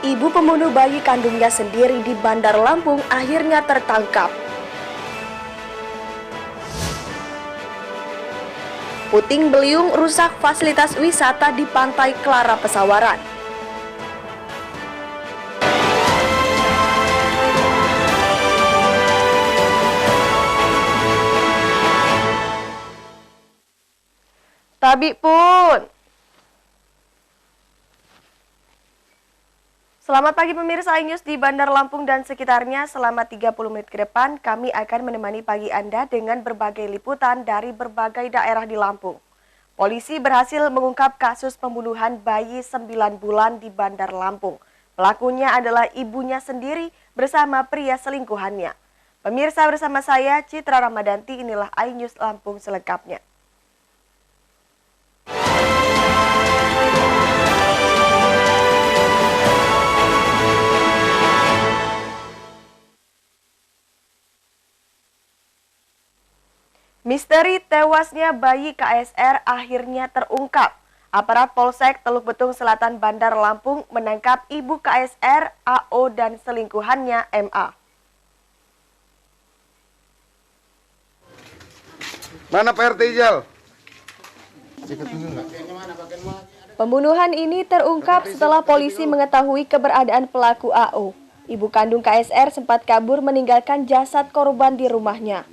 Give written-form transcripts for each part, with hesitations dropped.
Ibu pembunuh bayi kandungnya sendiri di Bandar Lampung akhirnya tertangkap. Puting beliung rusak fasilitas wisata di Pantai Clara Pesawaran. Tabi pun. Selamat pagi pemirsa iNews di Bandar Lampung dan sekitarnya. Selama 30 menit ke depan, kami akan menemani pagi Anda dengan berbagai liputan dari berbagai daerah di Lampung. Polisi berhasil mengungkap kasus pembunuhan bayi 9 bulan di Bandar Lampung. Pelakunya adalah ibunya sendiri bersama pria selingkuhannya. Pemirsa, bersama saya Citra Ramadanti, inilah iNews Lampung selengkapnya. Misteri tewasnya bayi KSR akhirnya terungkap. Aparat Polsek Teluk Betung Selatan Bandar Lampung menangkap ibu KSR, AO, dan selingkuhannya MA. Mana Pak RT Ijal? Pembunuhan ini terungkap setelah polisi mengetahui keberadaan pelaku AO. Ibu kandung KSR sempat kabur meninggalkan jasad korban di rumahnya.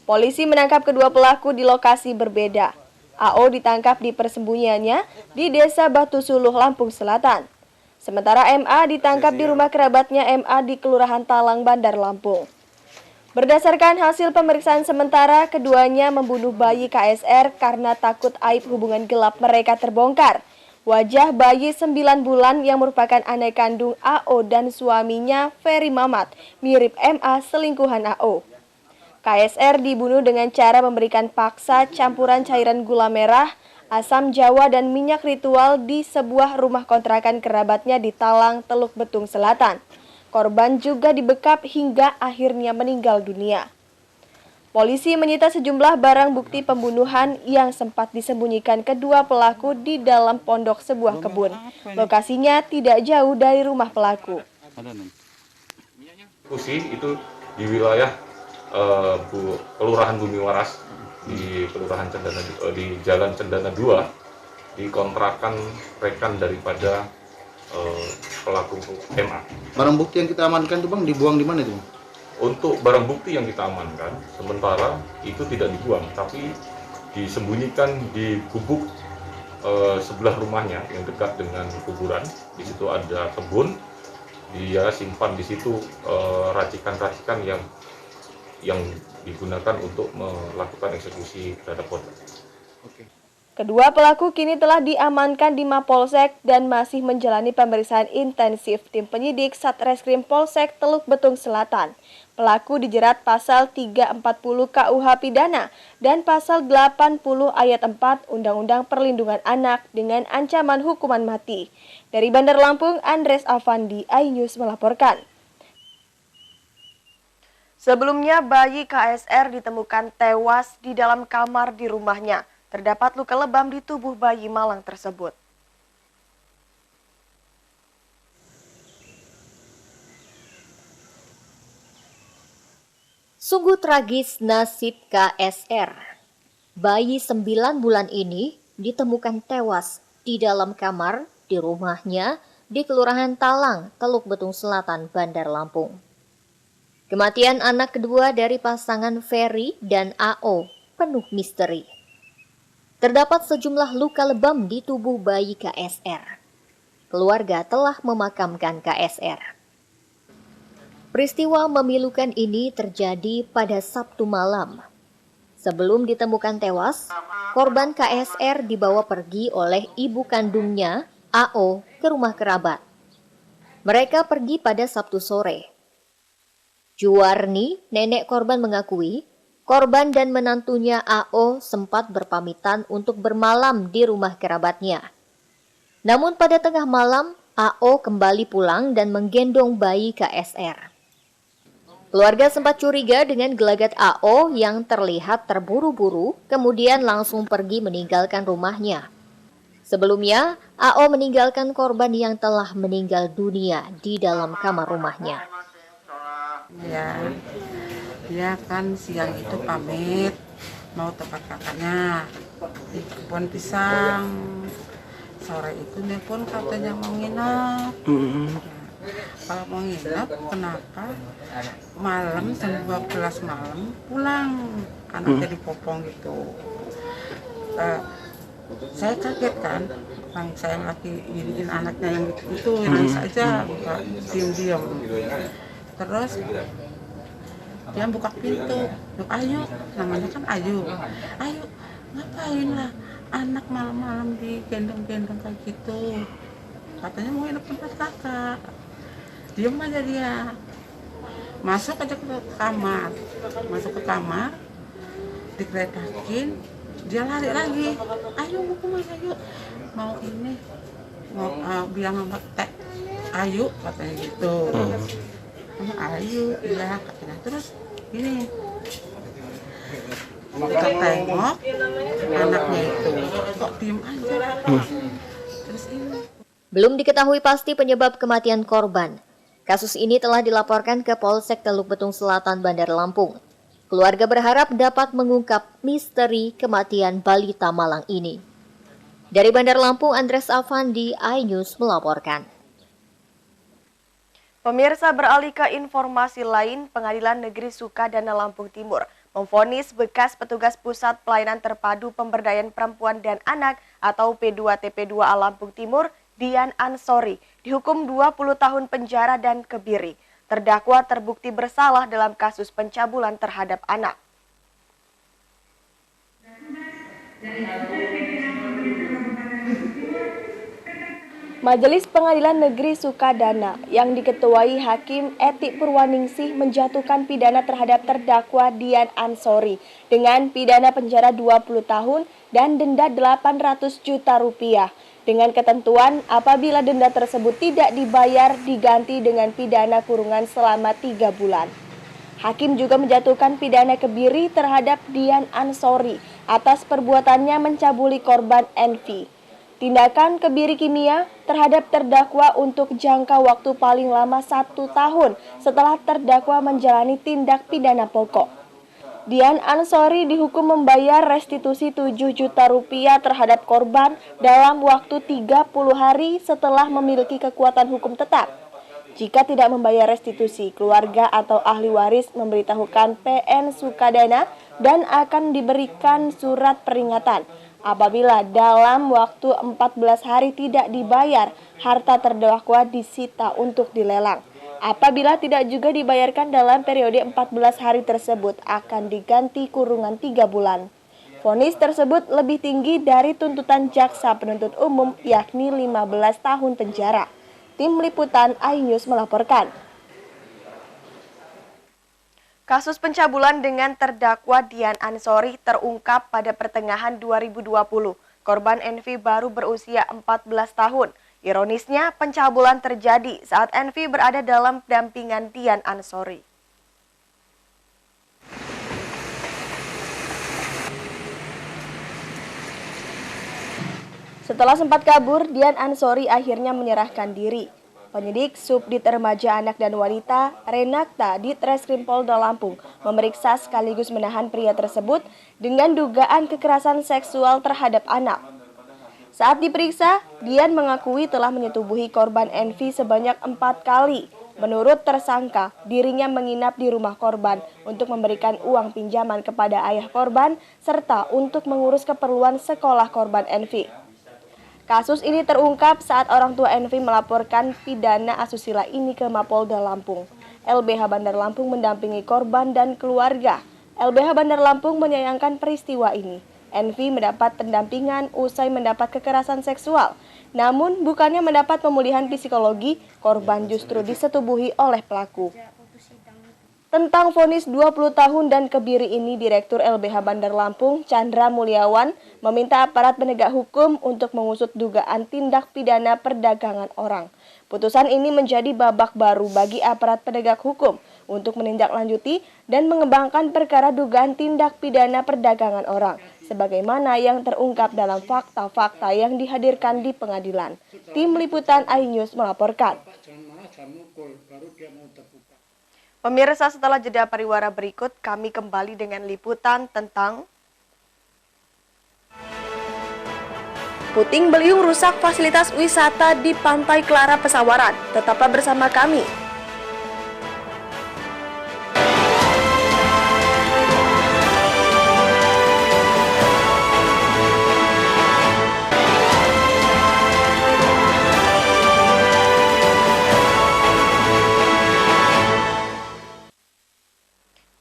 Polisi menangkap kedua pelaku di lokasi berbeda. AO ditangkap di persembunyiannya di Desa Batu Suluh, Lampung Selatan. Sementara MA ditangkap di rumah kerabatnya MA di Kelurahan Talang, Bandar Lampung. Berdasarkan hasil pemeriksaan sementara, keduanya membunuh bayi KSR karena takut aib hubungan gelap mereka terbongkar. Wajah bayi 9 bulan yang merupakan anak kandung AO dan suaminya Ferry Mamat mirip MA selingkuhan AO. KSR dibunuh dengan cara memberikan paksa campuran cairan gula merah, asam jawa, dan minyak ritual di sebuah rumah kontrakan kerabatnya di Talang, Teluk Betung Selatan. Korban juga dibekap hingga akhirnya meninggal dunia. Polisi menyita sejumlah barang bukti pembunuhan yang sempat disembunyikan kedua pelaku di dalam pondok sebuah kebun. Lokasinya tidak jauh dari rumah pelaku. Itu di wilayah Kelurahan Bumi Waras di Kelurahan Cendana, di Jalan Cendana 2, di kontrakan rekan daripada pelaku MA. Barang bukti yang kita amankan itu Bang dibuang di mana itu? Untuk barang bukti yang kita amankan sementara itu tidak dibuang tapi disembunyikan di gubuk sebelah rumahnya yang dekat dengan kuburan. Di situ ada kebun, dia simpan di situ racikan-racikan yang digunakan untuk melakukan eksekusi terhadap korban. Kedua pelaku kini telah diamankan di Mapolsek dan masih menjalani pemeriksaan intensif tim penyidik Satreskrim Polsek Teluk Betung Selatan. Pelaku dijerat pasal 340 KUH Pidana dan pasal 80 ayat 4 Undang-Undang Perlindungan Anak dengan ancaman hukuman mati. Dari Bandar Lampung, Andres Avandi, iNews melaporkan. Sebelumnya, bayi KSR ditemukan tewas di dalam kamar di rumahnya. Terdapat luka lebam di tubuh bayi malang tersebut. Sungguh tragis nasib KSR. Bayi 9 bulan ini ditemukan tewas di dalam kamar di rumahnya di Kelurahan Talang, Teluk Betung Selatan, Bandar Lampung. Kematian anak kedua dari pasangan Ferry dan AO penuh misteri. Terdapat sejumlah luka lebam di tubuh bayi KSR. Keluarga telah memakamkan KSR. Peristiwa memilukan ini terjadi pada Sabtu malam. Sebelum ditemukan tewas, korban KSR dibawa pergi oleh ibu kandungnya, AO, ke rumah kerabat. Mereka pergi pada Sabtu sore. Juwarni, nenek korban mengakui, korban dan menantunya AO sempat berpamitan untuk bermalam di rumah kerabatnya. Namun pada tengah malam, AO kembali pulang dan menggendong bayi KSR. Keluarga sempat curiga dengan gelagat AO yang terlihat terburu-buru, kemudian langsung pergi meninggalkan rumahnya. Sebelumnya, AO meninggalkan korban yang telah meninggal dunia di dalam kamar rumahnya. Ya, dia kan siang itu pamit mau tempat kakaknya di kebun pisang. Sore itu dia pun katanya mau nginep. Kalau mau nginep, kenapa malam jam 12 malam pulang, anaknya dipopong gitu. Saya kaget kan, saya lagi ngiriin anaknya yang itu nangis aja, buka diam-diam. Terus dia buka pintu, Ayu, namanya kan Ayu, Ayu ngapain lah anak malam-malam digendong-gendong kayak gitu, katanya mau nginep tempat kakak. Diam aja dia, masuk aja ke kamar, digeretakin, dia lari lagi, Ayo mau kemana yuk, mau ini, mau bilang sama Teh Ayu katanya gitu, sama Ayu, iya katanya. Terus ini kita tengok anaknya itu kok diem aja, terus ini. Belum diketahui pasti penyebab kematian korban. Kasus ini telah dilaporkan ke Polsek Teluk Betung Selatan, Bandar Lampung. Keluarga berharap dapat mengungkap misteri kematian balita malang ini. Dari Bandar Lampung, Andres Avandi, iNews melaporkan. Pemirsa, beralih ke informasi lain, Pengadilan Negeri Sukadana Lampung Timur memvonis bekas petugas Pusat Pelayanan Terpadu Pemberdayaan Perempuan dan Anak atau P2TP2A Lampung Timur, Dian Ansori, dihukum 20 tahun penjara dan kebiri. Terdakwa terbukti bersalah dalam kasus pencabulan terhadap anak. Majelis Pengadilan Negeri Sukadana yang diketuai Hakim Eti Purwaningsih menjatuhkan pidana terhadap terdakwa Dian Ansori dengan pidana penjara 20 tahun dan denda 800 juta rupiah. Dengan ketentuan apabila denda tersebut tidak dibayar diganti dengan pidana kurungan selama 3 bulan. Hakim juga menjatuhkan pidana kebiri terhadap Dian Ansori atas perbuatannya mencabuli korban NV. Tindakan kebiri kimia terhadap terdakwa untuk jangka waktu paling lama 1 tahun setelah terdakwa menjalani tindak pidana pokok. Dian Ansori dihukum membayar restitusi 7 juta rupiah terhadap korban dalam waktu 30 hari setelah memiliki kekuatan hukum tetap. Jika tidak membayar restitusi, keluarga atau ahli waris memberitahukan PN Sukadana dan akan diberikan surat peringatan. Apabila dalam waktu 14 hari tidak dibayar, harta terdakwa disita untuk dilelang. Apabila tidak juga dibayarkan dalam periode 14 hari tersebut, akan diganti kurungan 3 bulan. Vonis tersebut lebih tinggi dari tuntutan jaksa penuntut umum, yakni 15 tahun penjara. Tim Liputan iNews melaporkan. Kasus pencabulan dengan terdakwa Dian Ansori terungkap pada pertengahan 2020. Korban NV baru berusia 14 tahun. Ironisnya, pencabulan terjadi saat NV berada dalam dampingan Dian Ansori. Setelah sempat kabur, Dian Ansori akhirnya menyerahkan diri. Penyidik Subdit Remaja Anak dan Wanita, Renakta, di Treskrim Polda Lampung, memeriksa sekaligus menahan pria tersebut dengan dugaan kekerasan seksual terhadap anak. Saat diperiksa, Dian mengakui telah menyetubuhi korban NV sebanyak 4 kali. Menurut tersangka, dirinya menginap di rumah korban untuk memberikan uang pinjaman kepada ayah korban, serta untuk mengurus keperluan sekolah korban NV. Kasus ini terungkap saat orang tua NV melaporkan pidana asusila ini ke Mapolda Lampung. LBH Bandar Lampung mendampingi korban dan keluarga. LBH Bandar Lampung menyayangkan peristiwa ini. NV mendapat pendampingan usai mendapat kekerasan seksual. Namun bukannya mendapat pemulihan psikologi, korban justru disetubuhi oleh pelaku. Tentang vonis 20 tahun dan kebiri ini, Direktur LBH Bandar Lampung, Chandra Mulyawan, meminta aparat penegak hukum untuk mengusut dugaan tindak pidana perdagangan orang. Putusan ini menjadi babak baru bagi aparat penegak hukum untuk menindaklanjuti dan mengembangkan perkara dugaan tindak pidana perdagangan orang, sebagaimana yang terungkap dalam fakta-fakta yang dihadirkan di pengadilan. Tim Liputan iNews melaporkan. Pemirsa, setelah jeda pariwara berikut, kami kembali dengan liputan tentang puting beliung rusak fasilitas wisata di Pantai Clara Pesawaran. Tetaplah bersama kami.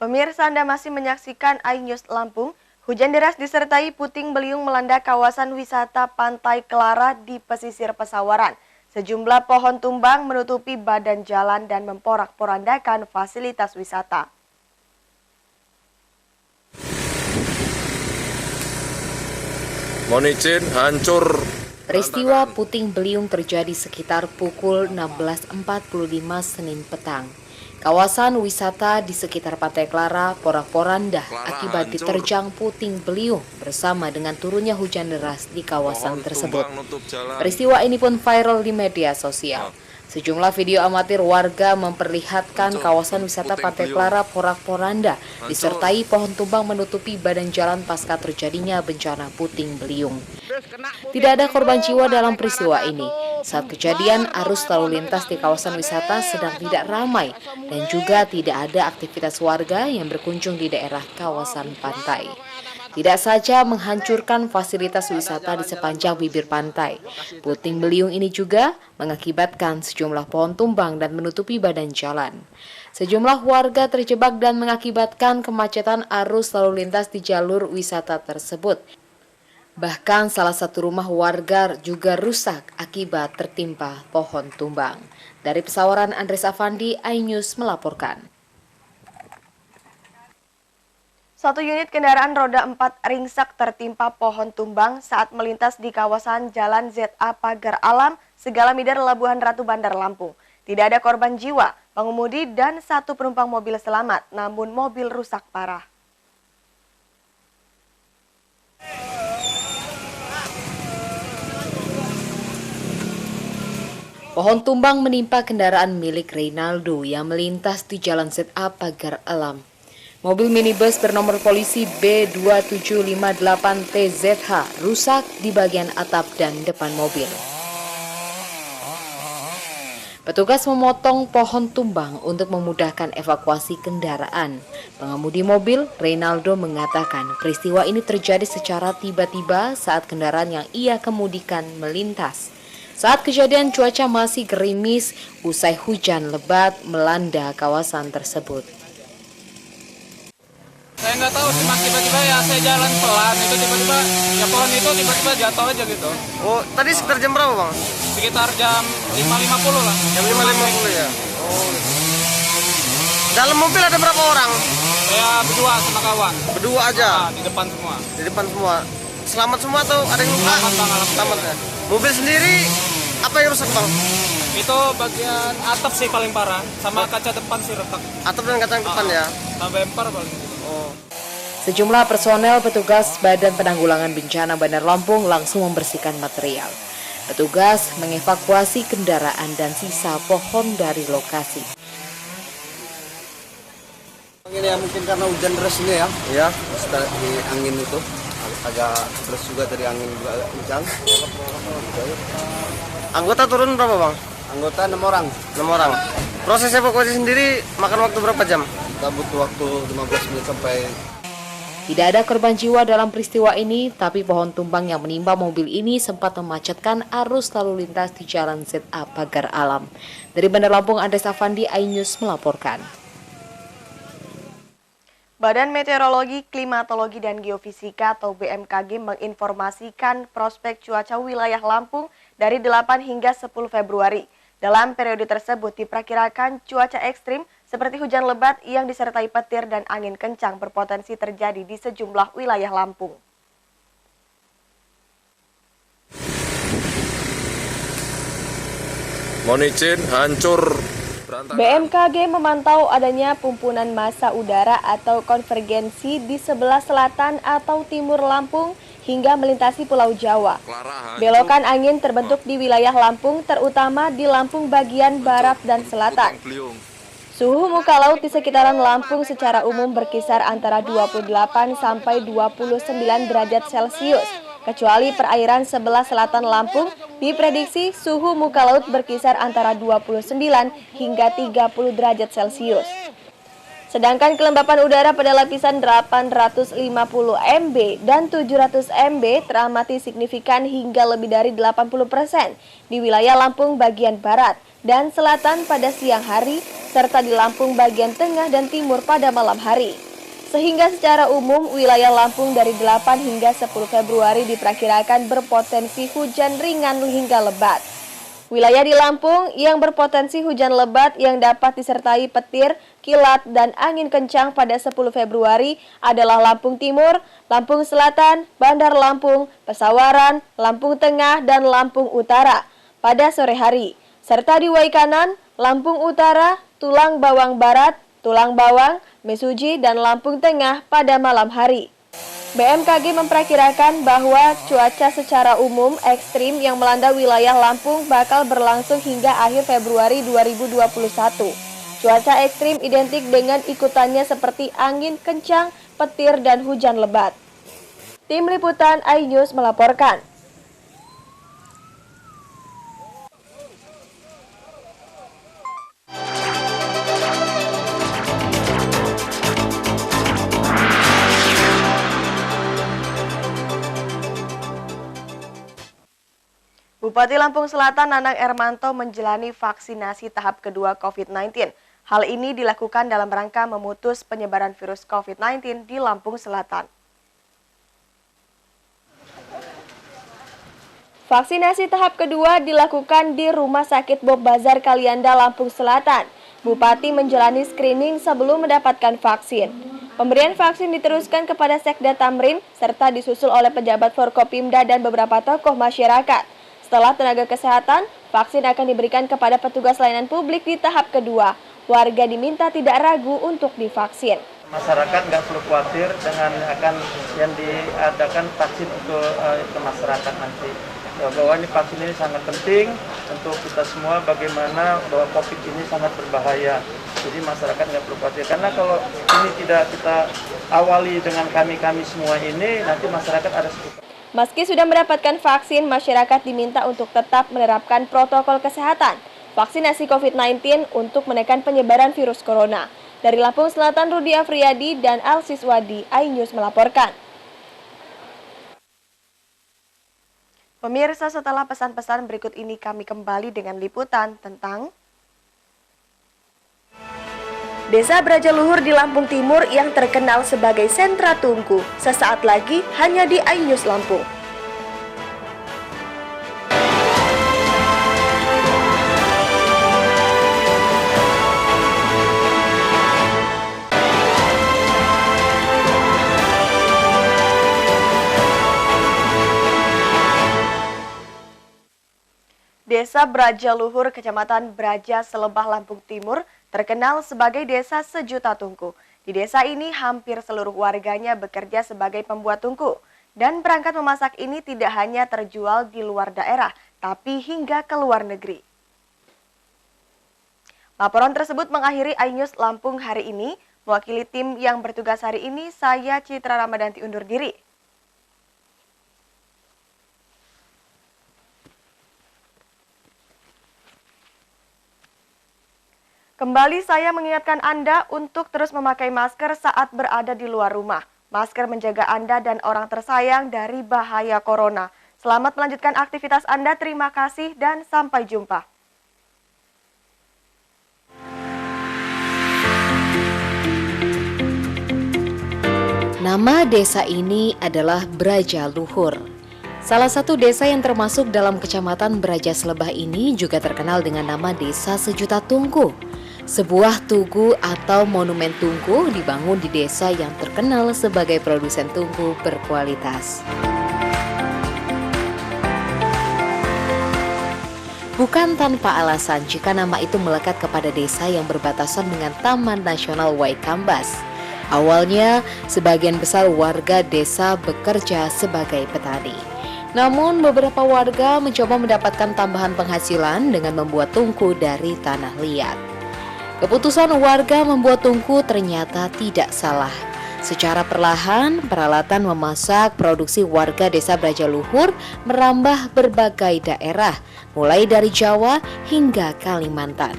Pemirsa, Anda masih menyaksikan iNews Lampung. Hujan deras disertai puting beliung melanda kawasan wisata Pantai Clara di pesisir Pesawaran. Sejumlah pohon tumbang menutupi badan jalan dan memporak-porandakan fasilitas wisata. Mohon izin, hancur. Peristiwa puting beliung terjadi sekitar pukul 16.45 Senin petang. Kawasan wisata di sekitar Pantai Clara porak-poranda akibat diterjang puting beliung bersama dengan turunnya hujan deras di kawasan tersebut. Peristiwa ini pun viral di media sosial. Sejumlah video amatir warga memperlihatkan kawasan wisata Pantai Clara porak-poranda disertai pohon tumbang menutupi badan jalan pasca terjadinya bencana puting beliung. Tidak ada korban jiwa dalam peristiwa ini. Saat kejadian, arus lalu lintas di kawasan wisata sedang tidak ramai dan juga tidak ada aktivitas warga yang berkunjung di daerah kawasan pantai. Tidak saja menghancurkan fasilitas wisata di sepanjang bibir pantai, puting beliung ini juga mengakibatkan sejumlah pohon tumbang dan menutupi badan jalan. Sejumlah warga terjebak dan mengakibatkan kemacetan arus lalu lintas di jalur wisata tersebut. Bahkan salah satu rumah warga juga rusak akibat tertimpa pohon tumbang. Dari Pesawaran, Andres Afandi, iNews melaporkan. Satu unit kendaraan roda 4 ringsek tertimpa pohon tumbang saat melintas di kawasan Jalan ZA Pagar Alam, Segala Midar, Labuhan Ratu, Bandar Lampung. Tidak ada korban jiwa, pengemudi dan satu penumpang mobil selamat, namun mobil rusak parah. Pohon tumbang menimpa kendaraan milik Reynaldo yang melintas di Jalan ZA Pagar Alam. Mobil minibus bernomor polisi B2758TZH rusak di bagian atap dan depan mobil. Petugas memotong pohon tumbang untuk memudahkan evakuasi kendaraan. Pengemudi mobil, Reynaldo, mengatakan peristiwa ini terjadi secara tiba-tiba saat kendaraan yang ia kemudikan melintas. Saat kejadian cuaca masih gerimis usai hujan lebat melanda kawasan tersebut. Saya nggak tahu sih, Mas, tiba-tiba ya saya jalan pelan, itu tiba-tiba ya pohon itu tiba-tiba jatuh aja gitu. Oh, tadi sekitar jam berapa, Bang? Sekitar jam 5.50 lah. Jam 5.50 ya? Oh. Dalam mobil ada berapa orang? Saya berdua sama kawan. Berdua aja? Di depan semua. Di depan semua. Selamat semua atau ada yang luka? Selamat, Bang. Selamat ya? Mobil sendiri apa yang rusak, Bang? Itu bagian atap sih paling parah, sama kaca depan sih retak. Atap dan kaca depan ya? Sama bemper paling. Oh. Sejumlah personel petugas Badan Penanggulangan Bencana Bandar Lampung langsung membersihkan material. Petugas mengevakuasi kendaraan dan sisa pohon dari lokasi. Ini ya mungkin karena hujan deras ini ya. Iya. Setelah di angin itu agak deras juga, dari angin juga agak kencang. Anggota turun berapa, Bang? Anggota 6 orang. 6 orang. Proses evakuasi sendiri makan waktu berapa jam? Kita butuh waktu 15 menit sampai. Tidak ada korban jiwa dalam peristiwa ini, tapi pohon tumbang yang menimpa mobil ini sempat memacetkan arus lalu lintas di Jalan ZA Pagar Alam. Dari Bandar Lampung, Andres Afandi, iNews melaporkan. Badan Meteorologi, Klimatologi, dan Geofisika atau BMKG menginformasikan prospek cuaca wilayah Lampung dari 8 hingga 10 Februari. Dalam periode tersebut diperkirakan cuaca ekstrim seperti hujan lebat yang disertai petir dan angin kencang berpotensi terjadi di sejumlah wilayah Lampung. Mohon izin, hancur. BMKG memantau adanya pumpunan massa udara atau konvergensi di sebelah selatan atau timur Lampung hingga melintasi Pulau Jawa. Belokan angin terbentuk di wilayah Lampung, terutama di Lampung bagian barat dan selatan. Suhu muka laut di sekitaran Lampung secara umum berkisar antara 28 sampai 29 derajat Celcius. Kecuali perairan sebelah selatan Lampung, diprediksi suhu muka laut berkisar antara 29 hingga 30 derajat Celcius. Sedangkan kelembapan udara pada lapisan 850 MB dan 700 MB teramati signifikan hingga lebih dari 80% di wilayah Lampung bagian barat dan selatan pada siang hari, serta di Lampung bagian tengah dan timur pada malam hari. Sehingga secara umum wilayah Lampung dari 8 hingga 10 Februari diperkirakan berpotensi hujan ringan hingga lebat. Wilayah di Lampung yang berpotensi hujan lebat yang dapat disertai petir, kilat, dan angin kencang pada 10 Februari adalah Lampung Timur, Lampung Selatan, Bandar Lampung, Pesawaran, Lampung Tengah, dan Lampung Utara pada sore hari, serta di Waikanan, Lampung Utara, Tulang Bawang Barat, Tulang Bawang, Mesuji, dan Lampung Tengah pada malam hari. BMKG memperkirakan bahwa cuaca secara umum ekstrim yang melanda wilayah Lampung bakal berlangsung hingga akhir Februari 2021. Cuaca ekstrim identik dengan ikutannya seperti angin kencang, petir, dan hujan lebat. Tim Liputan iNews melaporkan. Bupati Lampung Selatan Nanang Ermanto menjalani vaksinasi tahap kedua COVID-19. Hal ini dilakukan dalam rangka memutus penyebaran virus COVID-19 di Lampung Selatan. Vaksinasi tahap kedua dilakukan di Rumah Sakit Bob Bazar Kalianda, Lampung Selatan. Bupati menjalani screening sebelum mendapatkan vaksin. Pemberian vaksin diteruskan kepada Sekda Tamrin serta disusul oleh pejabat Forkopimda dan beberapa tokoh masyarakat. Setelah tenaga kesehatan, vaksin akan diberikan kepada petugas layanan publik di tahap kedua. Warga diminta tidak ragu untuk divaksin. Masyarakat nggak perlu khawatir dengan akan yang diadakan vaksin untuk ke masyarakat nanti. Bahwa ini vaksin ini sangat penting untuk kita semua, bagaimana bahwa COVID ini sangat berbahaya. Jadi masyarakat nggak perlu khawatir. Karena kalau ini tidak kita awali dengan kami semua ini, nanti masyarakat ada sekitar. Meski sudah mendapatkan vaksin, masyarakat diminta untuk tetap menerapkan protokol kesehatan vaksinasi COVID-19 untuk menekan penyebaran virus corona. Dari Lampung Selatan, Rudi Afriyadi dan Alsis Wadi, iNews melaporkan. Pemirsa, setelah pesan-pesan berikut ini kami kembali dengan liputan tentang Desa Brajaluhur di Lampung Timur yang terkenal sebagai sentra tungku. Sesaat lagi hanya di iNews Lampung. Desa Brajaluhur, Kecamatan Braja, Selebah, Lampung Timur terkenal sebagai desa sejuta tungku. Di desa ini hampir seluruh warganya bekerja sebagai pembuat tungku. Dan perangkat memasak ini tidak hanya terjual di luar daerah, tapi hingga ke luar negeri. Laporan tersebut mengakhiri iNews Lampung hari ini. Mewakili tim yang bertugas hari ini, saya Citra Ramadanti undur diri. Kembali saya mengingatkan Anda untuk terus memakai masker saat berada di luar rumah. Masker menjaga Anda dan orang tersayang dari bahaya corona. Selamat melanjutkan aktivitas Anda, terima kasih dan sampai jumpa. Nama desa ini adalah Brajaluhur. Salah satu desa yang termasuk dalam Kecamatan Braja Selebah ini juga terkenal dengan nama Desa Sejuta Tungku. Sebuah tugu atau monumen tungku dibangun di desa yang terkenal sebagai produsen tungku berkualitas. Bukan tanpa alasan jika nama itu melekat kepada desa yang berbatasan dengan Taman Nasional Waikambas. Awalnya, sebagian besar warga desa bekerja sebagai petani. Namun, beberapa warga mencoba mendapatkan tambahan penghasilan dengan membuat tungku dari tanah liat. Keputusan warga membuat tungku ternyata tidak salah. Secara perlahan, peralatan memasak produksi warga desa Brajaluhur merambah berbagai daerah, mulai dari Jawa hingga Kalimantan.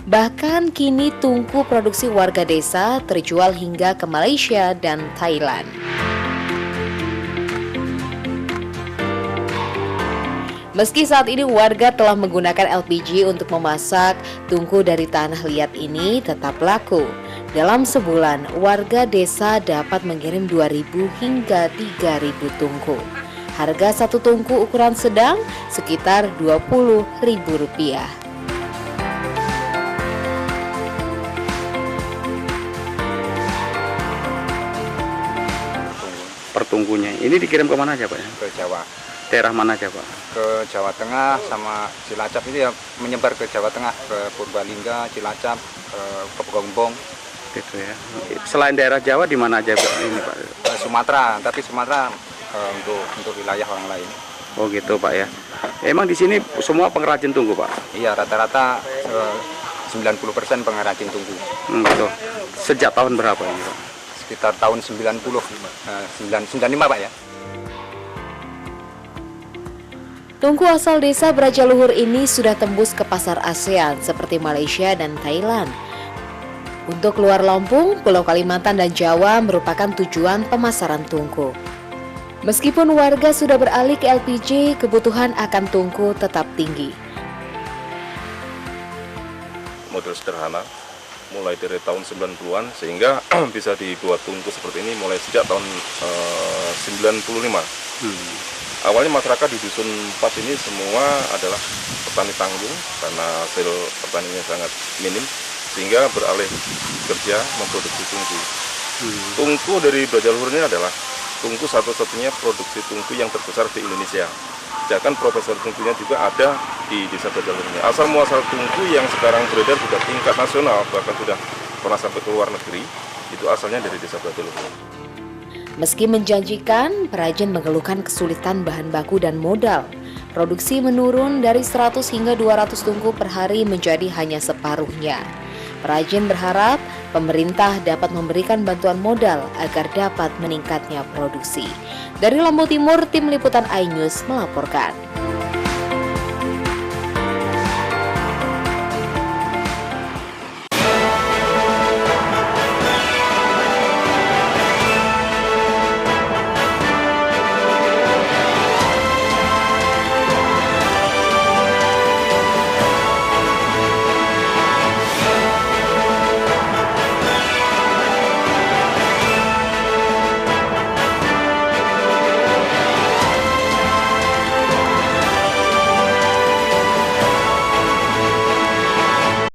Bahkan kini tungku produksi warga desa terjual hingga ke Malaysia dan Thailand. Meski saat ini warga telah menggunakan LPG untuk memasak, tungku dari tanah liat ini tetap laku. Dalam sebulan, warga desa dapat mengirim 2.000 hingga 3.000 tungku. Harga satu tungku ukuran sedang sekitar Rp20.000. Pertungkunya ini dikirim ke mana aja Pak? Ke Jawa. Daerah mana aja Pak? Ke Jawa Tengah sama Cilacap itu ya menyebar ke Jawa Tengah, ke Purbalingga, Cilacap, ke Pogongbong. Gitu ya. Selain daerah Jawa di mana aja Pak ini Pak? Sumatera, tapi Sumatera untuk wilayah orang lain. Oh gitu Pak ya. Emang di sini semua pengrajin tungku Pak? Iya, rata-rata 90% pengrajin tungku. Gitu. Sejak tahun berapa ini Pak? Sekitar tahun 95 Pak ya. Tungku asal desa Brajaluhur ini sudah tembus ke pasar ASEAN seperti Malaysia dan Thailand. Untuk luar Lampung, Pulau Kalimantan dan Jawa merupakan tujuan pemasaran tungku. Meskipun warga sudah beralih ke LPG, kebutuhan akan tungku tetap tinggi. Model sederhana, mulai dari tahun 90-an sehingga bisa dibuat tungku seperti ini mulai sejak tahun 95. Awalnya masyarakat di Dusun 4 ini semua adalah petani tanggung karena hasil pertaniannya sangat minim sehingga beralih kerja memproduksi tungku. Tungku dari Brajaluhur ini adalah tungku satu-satunya produksi tungku yang terbesar di Indonesia. Sedangkan profesor tungkunya juga ada di desa Brajaluhur ini. Asal muasal tungku yang sekarang beredar sudah tingkat nasional bahkan sudah pernah sampai ke luar negeri itu asalnya dari desa Brajaluhur. Meski menjanjikan, perajin mengeluhkan kesulitan bahan baku dan modal. Produksi menurun dari 100 hingga 200 tungku per hari menjadi hanya separuhnya. Perajin berharap pemerintah dapat memberikan bantuan modal agar dapat meningkatnya produksi. Dari Lombok Timur, tim liputan iNews melaporkan.